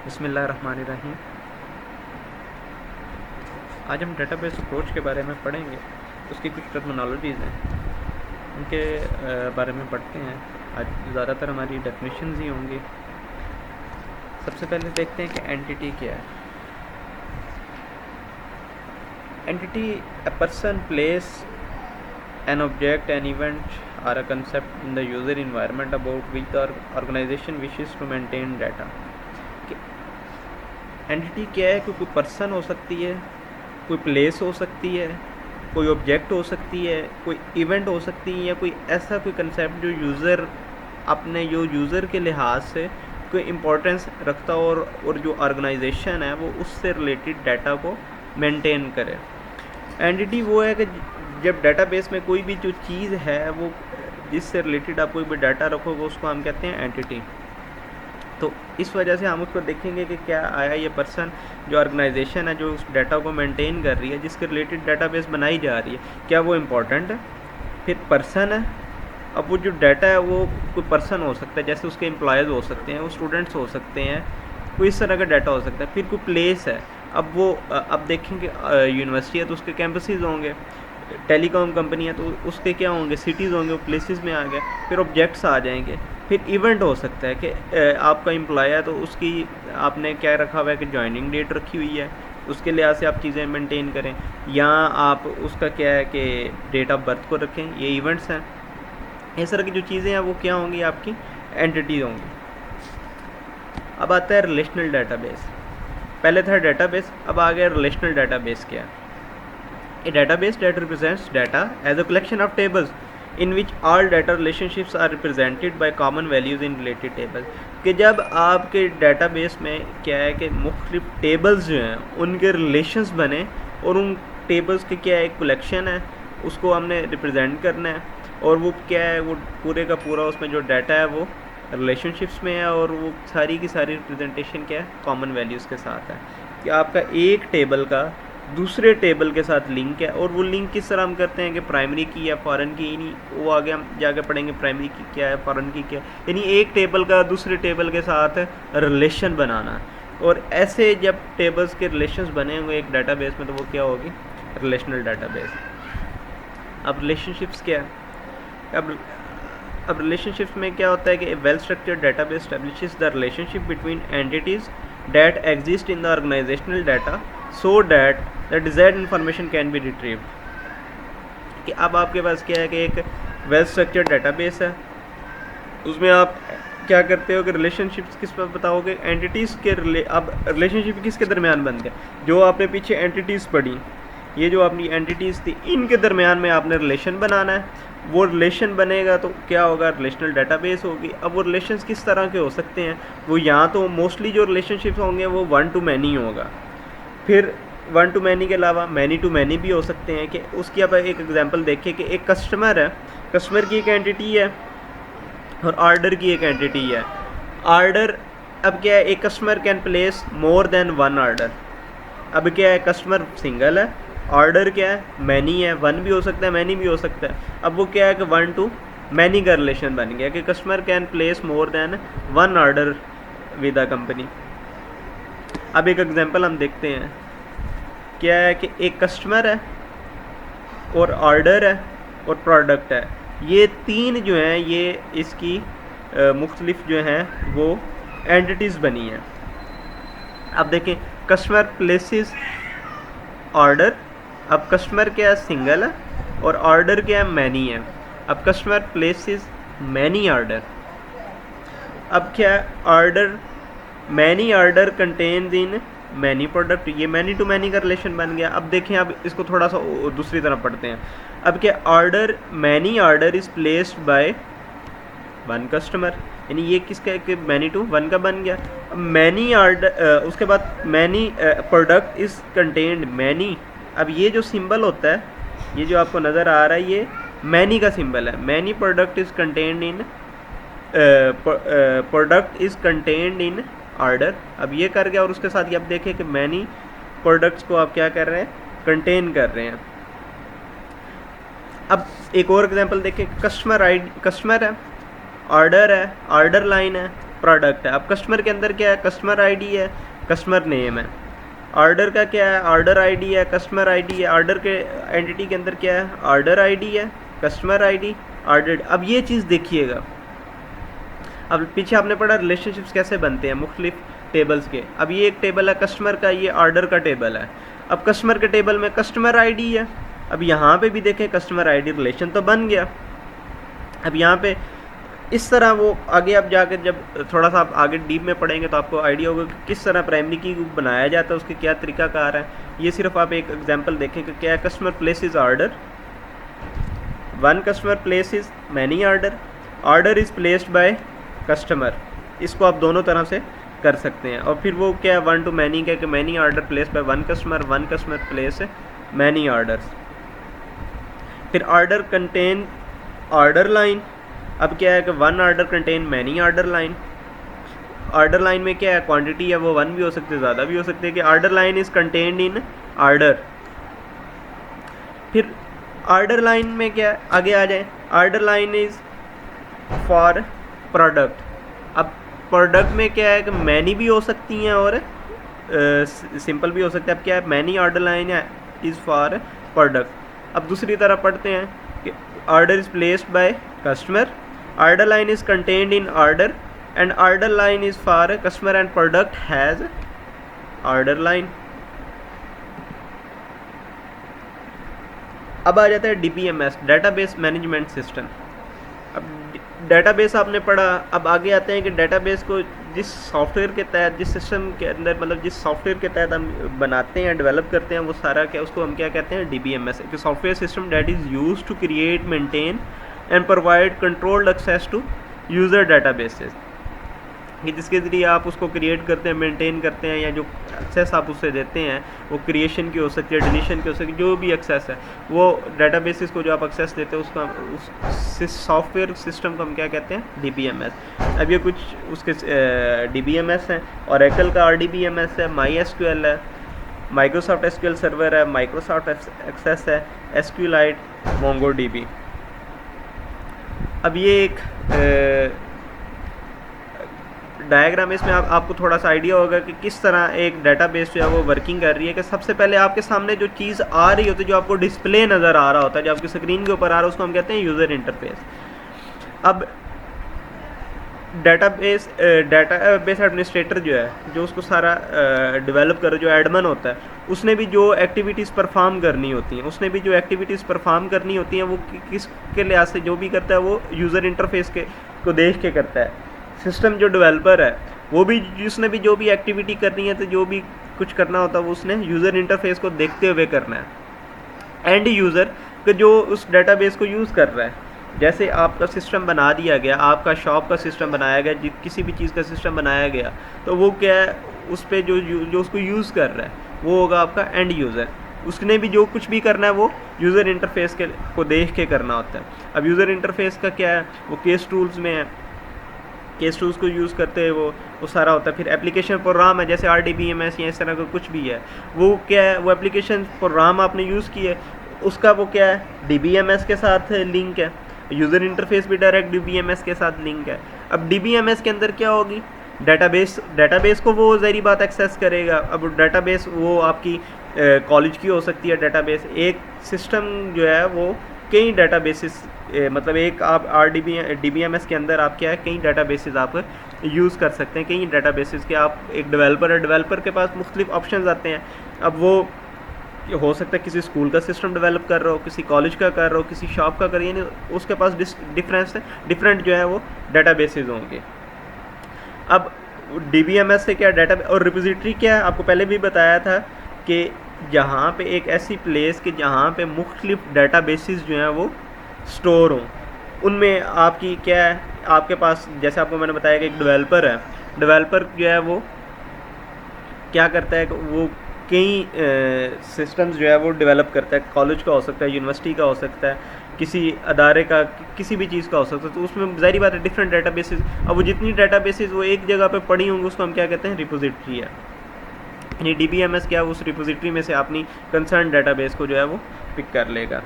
बिस्मिल्लाहिर्रहमानिर्रहीम। आज हम डेटाबेस अप्रोच के बारे में पढ़ेंगे। उसकी कुछ टर्मिनोलॉजीज़ हैं, उनके बारे में पढ़ते हैं। आज ज़्यादातर हमारी डेफिनेशंस ही होंगी। सबसे पहले देखते हैं कि एंटिटी क्या है। Entity a person, place, an object, an event or a concept in the user environment about which the organization wishes to maintain data। Entity क्या है कि कोई पर्सन हो सकती है, कोई प्लेस हो सकती है, कोई ऑब्जेक्ट हो सकती है, कोई इवेंट हो सकती है, या कोई ऐसा कोई कंसेप्ट जो यूज़र अपने जो यूज़र के लिहाज से कोई इम्पोर्टेंस रखता हो और जो ऑर्गेनाइजेशन है वो उससे रिलेटेड डाटा को मेंटेन करे। एंटिटी वो है कि जब डेटाबेस में कोई भी जो चीज़ है वो जिससे रिलेटेड आप कोई भी डाटा रखोगे उसको हम कहते हैं एंटिटी। तो इस वजह से हम उसको देखेंगे कि क्या आया ये पर्सन, जो ऑर्गेनाइजेशन है जो उस डाटा को मेंटेन कर रही है, जिसके रिलेटेड डेटाबेस बनाई जा रही है, क्या वो इम्पोर्टेंट है। फिर पर्सन है, अब वो जो डाटा है वो कोई पर्सन हो सकता है, जैसे उसके एम्प्लॉयज़ हो सकते हैं, वो स्टूडेंट्स हो सकते हैं, कोई इस तरह का डाटा हो सकता है। फिर कोई प्लेस है, अब वो अब देखेंगे यूनिवर्सिटी है तो उसके कैंपसेस होंगे, टेलीकॉम कंपनी है तो उसके क्या होंगे, सिटीज़ होंगे, वो प्लेसेस में आ गए। फिर ऑब्जेक्ट्स आ जाएंगे। फिर इवेंट हो सकता है कि आपका एम्प्लॉय है तो उसकी आपने क्या रखा हुआ है कि जॉइनिंग डेट रखी हुई है, उसके लिहाज से आप चीज़ें मेंटेन करें, या आप उसका क्या है कि डेट ऑफ बर्थ को रखें, ये इवेंट्स हैं। इस तरह की जो चीज़ें हैं वो क्या होंगी, आपकी एंटिटीज होंगी। अब आता है रिलेशनल डाटाबेस। पहले था डेटाबेस, अब आ गया रिलेशनल डाटाबेस। क्या है? A database that represents data as a collection of tables in which all data relationships are represented by common values in related tables। कि जब आपके डेटाबेस में क्या है कि मुख्तलिफ टेबल्स जो हैं उनके रिलेशंस बने और उन टेबल्स के क्या एक कलेक्शन है, उसको हमने रिप्रेजेंट करना है, और वो क्या है, वो पूरे का पूरा उसमें जो डाटा है वो रिलेशनशिप्स में है, और वो सारी की सारी रिप्रेजेंटेशन क्या है, कॉमन वैल्यूज़ के साथ है। कि आपका एक टेबल का दूसरे टेबल के साथ लिंक है, और वो लिंक किस तरह हम करते हैं कि प्राइमरी की या फॉरेन की, नहीं वो आगे हम जाके पढ़ेंगे प्राइमरी की क्या है, फॉरेन की क्या है। यानी एक टेबल का दूसरे टेबल के साथ रिलेशन बनाना, और ऐसे जब टेबल्स के रिलेशंस बने हुए एक डाटाबेस में तो वो क्या होगी, रिलेशनल डाटाबेस। अब रिलेशनशिप्स क्या है? अब रिलेशनशिप्स में क्या होता है कि well structured database establishes the relationship between entities that exist in the organizational data so that the desired information can be retrieved। कि अब आपके पास क्या है कि एक वेल स्ट्रक्चर्ड डाटाबेस है, उसमें आप क्या करते हो कि रिलेशनशिप्स किस पर बताओगे, एंटिटीज़ के अब रिलेशनशिप किसके दरमियान बन गया, जो आपने पीछे एंटिटीज़ पढ़ी, ये जो अपनी एंटिटीज़ थी इनके दरमियान में आपने रिलेशन बनाना है। वो रिलेशन बनेगा तो क्या होगा, रिलेशनल डाटाबेस होगी। अब वो रिलेशंस किस तरह के हो सकते हैं, वो यहाँ तो मोस्टली जो रिलेशनशिप्स होंगे वो वन टू मैनी होगा। फिर वन टू मैनी के अलावा मैनी टू मैनी भी हो सकते हैं। कि उसकी अब एक एग्जांपल देखिए कि एक कस्टमर है, कस्टमर की एक एंटिटी है और ऑर्डर की एक एंटिटी है। ऑर्डर, अब क्या है, एक customer can place more than one order. अब क्या है, कस्टमर सिंगल है, ऑर्डर क्या है, मैनी है, वन भी हो सकता है मैनी भी हो सकता है। अब वो क्या है कि वन टू मैनी का रिलेशन बन गया कि customer can place more than one order with a company. अब एक एग्जांपल हम देखते हैं। क्या है कि एक कस्टमर है और ऑर्डर है और प्रोडक्ट है, ये तीन जो हैं ये इसकी मुख्तलिफ जो हैं वो एंटिटीज़ बनी हैं। अब देखें, कस्टमर प्लेसेस ऑर्डर, अब कस्टमर क्या है, सिंगल है, और ऑर्डर क्या है, मैनी है। अब कस्टमर प्लेसेस मैनी ऑर्डर। अब क्या है, order many order contains in many product, ये मैनी टू मैनी का रिलेशन बन गया। अब देखें, अब इसको थोड़ा सा दूसरी तरफ पढ़ते हैं। अब क्या, order many order is placed by one customer, यानी ये किसका है कि मैनी टू वन का बन गया। मैनी ऑर्डर, उसके बाद many product is contained many. अब ये जो सिंबल होता है, ये जो आपको नज़र आ रहा है, ये मैनी का सिंबल है। Many product is contained in product is contained in order. अब ये कर गया, और उसके साथ ये आप देखें कि मैनी प्रोडक्ट्स को आप क्या कर रहे हैं, कंटेन कर रहे हैं। अब एक और एग्जांपल देखें, कस्टमर है, ऑर्डर है, ऑर्डर लाइन है, प्रोडक्ट है। अब कस्टमर के अंदर क्या है, कस्टमर आईडी है, कस्टमर नेम है। ऑर्डर का क्या है, ऑर्डर आईडी है, कस्टमर आईडी है। ऑर्डर के एंटिटी के अंदर क्या है, ऑर्डर आईडी है, कस्टमर आईडी, ऑर्डर। अब ये चीज़ देखिएगा, अब पीछे आपने पढ़ा रिलेशनशिप्स कैसे बनते हैं मुख्तलिफ टेबल्स के। अब ये एक टेबल है कस्टमर का, ये ऑर्डर का टेबल है। अब कस्टमर के टेबल में कस्टमर आईडी है। अब यहाँ पे भी देखें कस्टमर आईडी रिलेशन तो बन गया। अब यहाँ पे इस तरह वो आगे आप जाकर जब थोड़ा सा आप आगे डीप में पढ़ेंगे तो आपको आइडिया होगा कि किस तरह प्राइमरी की बनाया जाता है, उसके क्या तरीकाकार है। ये सिर्फ आप एक एग्जांपल देखें कि क्या है, customer places order, one customer places many order, order is placed by customer. इसको आप दोनों तरह से कर सकते हैं। और फिर वो क्या है, वन टू मैनी का, कि many order place by one customer place many orders. फिर ऑर्डर कंटेन ऑर्डर लाइन। अब क्या है कि one order contain many order line. Order line में क्या है, क्वांटिटी है वो वन भी हो सकती है, ज़्यादा भी हो सकती है, कि order line is contained in order. फिर ऑर्डर लाइन में क्या है, आगे आ जाए, order line is for product. अब प्रोडक्ट में क्या है कि मैनी भी हो सकती हैं और सिंपल भी हो सकता है। अब क्या है, मैनी ऑर्डर लाइन है इज़ फॉर प्रोडक्ट। अब दूसरी तरफ पढ़ते हैं कि order is placed by customer, order line is contained in order, and order line is for customer and product has order line. अब आ जाता है DBMS, डेटाबेस मैनेजमेंट सिस्टम। अब डेटाबेस आपने पढ़ा, अब आगे आते हैं कि डेटाबेस को जिस सॉफ्टवेयर के तहत, जिस सिस्टम के अंदर, मतलब जिस सॉफ्टवेयर के तहत हम बनाते हैं, डेवलप करते हैं, वो सारा क्या, उसको हम क्या कहते हैं, DBMS। कि software system that is used to create, maintain and provide controlled access to user databases. कि जिसके ज़रिए आप उसको क्रिएट करते हैं, मेंटेन करते हैं, या जो एक्सेस आप उससे देते हैं वो क्रिएशन की हो सकती है, डिलीशन की हो सकती है, जो भी एक्सेस है वो डेटाबेसेस को जो आप एक्सेस देते हैं उसका, उस सॉफ्टवेयर सिस्टम को हम क्या कहते हैं, DBMS। अब ये कुछ उसके DBMS हैं। ओरेकल का RDBMS है, MySQL है, माइक्रोसॉफ्ट SQL सर्वर है, माइक्रोसॉफ्ट एक्सेस है, SQLite, MongoDB। अब ये एक डायग्राम, इसमें आपको थोड़ा सा आइडिया होगा कि किस तरह एक डेटाबेस जो है वो वर्किंग कर रही है। कि सबसे पहले आपके सामने जो चीज़ आ रही होती है, जो आपको डिस्प्ले नज़र आ रहा होता है, जो आपकी स्क्रीन के ऊपर आ रहा है, उसको हम कहते हैं यूज़र इंटरफेस। अब डेटाबेस एडमिनिस्ट्रेटर जो है, जो उसको सारा डेवलप कर, जो एडमिन होता है, उसने भी जो एक्टिविटीज़ परफॉर्म करनी होती हैं, वो किसके लिहाज से जो भी करता है वो यूज़र इंटरफेस को देख के करता है। सिस्टम जो डेवलपर है वो भी, जिसने भी जो भी एक्टिविटी करनी है, तो जो भी कुछ करना होता है वो उसने यूज़र इंटरफेस को देखते हुए करना है। एंड यूज़र कि जो उस डेटाबेस को यूज़ कर रहा है, जैसे आपका सिस्टम बना दिया गया, आपका शॉप का सिस्टम बनाया गया, किसी भी चीज़ का सिस्टम बनाया गया, तो वो क्या है, उस पर जो उसको यूज़ कर रहा है वो होगा आपका एंड यूज़र। उसने भी जो कुछ भी करना है वो यूज़र इंटरफेस को देख के करना होता है। अब यूज़र इंटरफेस का क्या है, वो केस टूल्स में है, केस टूल्स को यूज़ करते हैं वो सारा होता है। फिर एप्लीकेशन प्रोग्राम है, जैसे RDBMS या इस तरह का कुछ भी है, वो क्या है, वो एप्लीकेशन प्रोग्राम आपने यूज़ किया है, उसका वो क्या है, DBMS के साथ लिंक है। यूज़र इंटरफेस भी डायरेक्ट DBMS के साथ लिंक है। अब DBMS के अंदर क्या होगी, डेटाबेस को वो ज़ाहिर बात एक्सेस करेगा। अब डेटाबेस वो आपकी कॉलेज की हो सकती है डेटाबेस। एक सिस्टम जो है वो कई डेटाबेसेस, मतलब एक आप DBMS के अंदर आप क्या है, कई डेटाबेसेस आप यूज़ कर सकते हैं। कई डेटाबेसेस के आप, एक डेवलपर है, डेवलपर के पास मुख्तलिफ ऑप्शंस आते हैं। अब वो हो सकता है किसी स्कूल का सिस्टम डेवलप कर रहा हो, किसी कॉलेज का कर रहा हो, किसी शॉप का कर रही है, यानी उसके पास डिफरेंट जो है वो डेटाबेसेस होंगे। अब DBMS से क्या, डेटा और रिपोजिटरी क्या है, आपको पहले भी बताया था कि जहाँ पे एक ऐसी प्लेस कि जहाँ पे मुख्तलिफ डेटाबेसेस जो हैं वो स्टोर हों, उनमें आपकी क्या है, आपके पास, जैसे आपको मैंने बताया कि एक डेवलपर है, डेवलपर जो है वो क्या करता है कि वो कई सिस्टम्स जो है वो डेवलप करता है। कॉलेज का हो सकता है, यूनिवर्सिटी का हो सकता है, किसी अदारे का, किसी भी चीज़ का हो सकता है, तो उसमें ज़ाहिर बात है डिफरेंट डेटाबेसेस। अब वो जितनी डेटाबेसेस वो एक जगह पे पड़ी होंगी उसको हम क्या कहते हैं, रिपोजिटरी है। यानी DBMS क्या, उस रिपोजिटरी में से अपनी कंसर्न डेटाबेस को जो है वो पिक कर लेगा।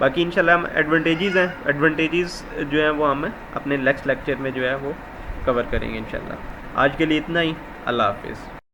बाकी इंशाल्लाह हम एडवांटेजेस जो हैं वो हम अपने नेक्स्ट लेक्चर में जो है वो कवर करेंगे इंशाल्लाह। आज के लिए इतना ही। अल्लाह हाफिज़।